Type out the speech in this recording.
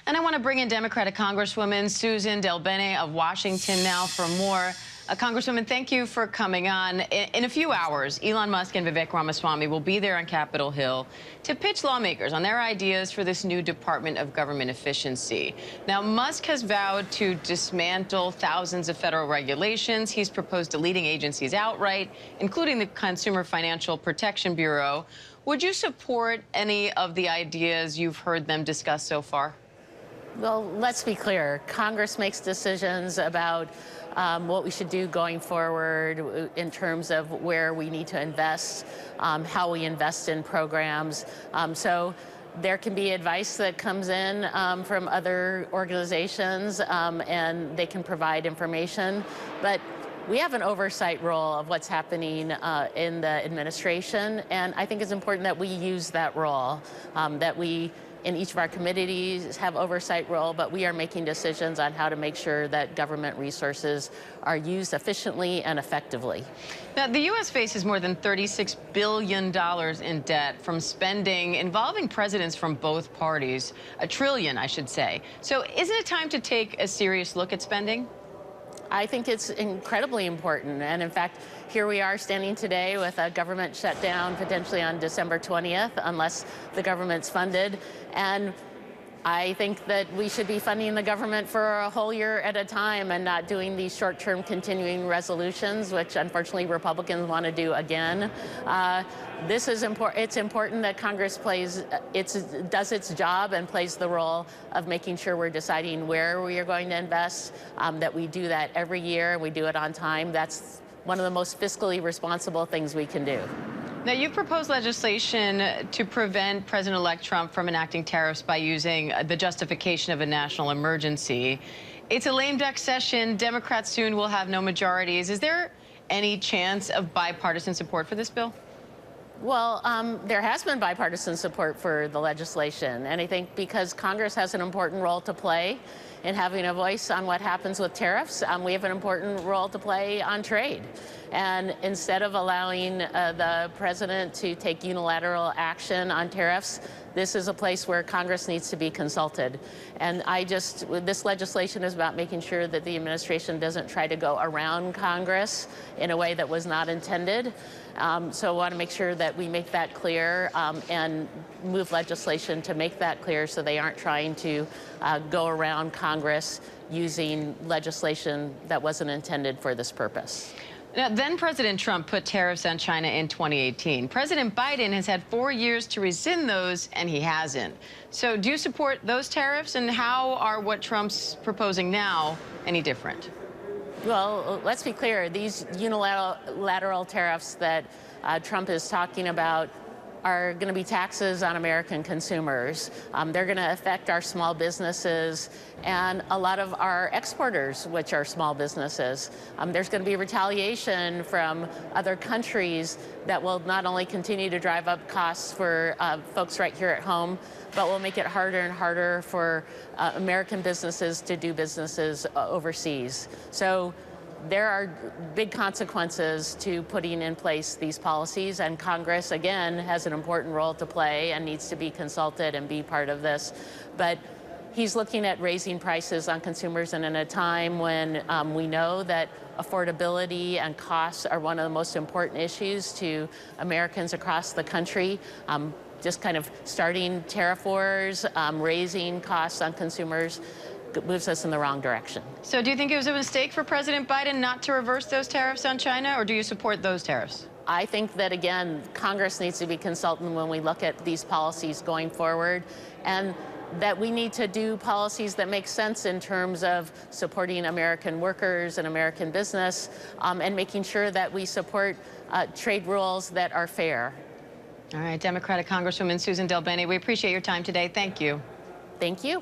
And I want to bring in Democratic Congresswoman Suzan DelBene of Washington now for more. Congresswoman, thank you for coming on. In a few hours, Elon Musk and Vivek Ramaswamy will be there on Capitol Hill to pitch lawmakers on their ideas for this new Department of Government Efficiency. Now, Musk has vowed to dismantle thousands of federal regulations. He's proposed deleting agencies outright, including the Consumer Financial Protection Bureau. Would you support any of the ideas you've heard them discuss so far? Well, let's be clear. Congress makes decisions about what we should do going forward in terms of where we need to invest, how we invest in programs. So there can be advice that comes in from other organizations, and they can provide information. But we have an oversight role of what's happening in the administration, and I think it's important that we use that role, that we in each of our committees have oversight role, but we are making decisions on how to make sure that government resources are used efficiently and effectively. Now, the U.S. faces more than $36 billion in debt from spending involving presidents from both parties, $1 trillion, I should say. So isn't it time to take a serious look at spending? I think it's incredibly important. And in fact, here we are standing today with a government shutdown potentially on December 20th, unless the government's funded. And I think that we should be funding the government for a whole year at a time and not doing these short-term continuing resolutions, which unfortunately Republicans want to do again. This is important. It's important that Congress does its job and plays the role of making sure we're deciding where we are going to invest, that we do that every year, we do it on time. That's one of the most fiscally responsible things we can do. Now, you've proposed legislation to prevent President-elect Trump from enacting tariffs by using the justification of a national emergency. It's a lame duck session. Democrats soon will have no majorities. Is there any chance of bipartisan support for this bill? Well, there has been bipartisan support for the legislation, and I think because Congress has an important role to play in having a voice on what happens with tariffs, we have an important role to play on trade. And instead of allowing the president to take unilateral action on tariffs, this is a place where Congress needs to be consulted. And this legislation is about making sure that the administration doesn't try to go around Congress in a way that was not intended. So I want to make sure that we make that clear and move legislation to make that clear so they aren't trying to go around Congress using legislation that wasn't intended for this purpose. Now, then President Trump put tariffs on China in 2018. President Biden has had 4 years to rescind those, and he hasn't. So do you support those tariffs, and how are what Trump's proposing now any different? Well, let's be clear. These unilateral tariffs that Trump is talking about are going to be taxes on American consumers. They're going to affect our small businesses and a lot of our exporters, which are small businesses. There's going to be retaliation from other countries that will not only continue to drive up costs for folks right here at home, but will make it harder and harder for American businesses to do businesses overseas. So there are big consequences to putting in place these policies, and Congress, again, has an important role to play and needs to be consulted and be part of this. But he's looking at raising prices on consumers, and in a time when we know that affordability and costs are one of the most important issues to Americans across the country. Just kind of starting tariff wars, raising costs on consumers, moves us in the wrong direction. So do you think it was a mistake for President Biden not to reverse those tariffs on China, or do you support those tariffs? I think that, again, Congress needs to be consulted when we look at these policies going forward, and that we need to do policies that make sense in terms of supporting American workers and American business, and making sure that we support trade rules that are fair. All right, Democratic Congresswoman Suzan DelBene, we appreciate your time today. Thank you. Thank you.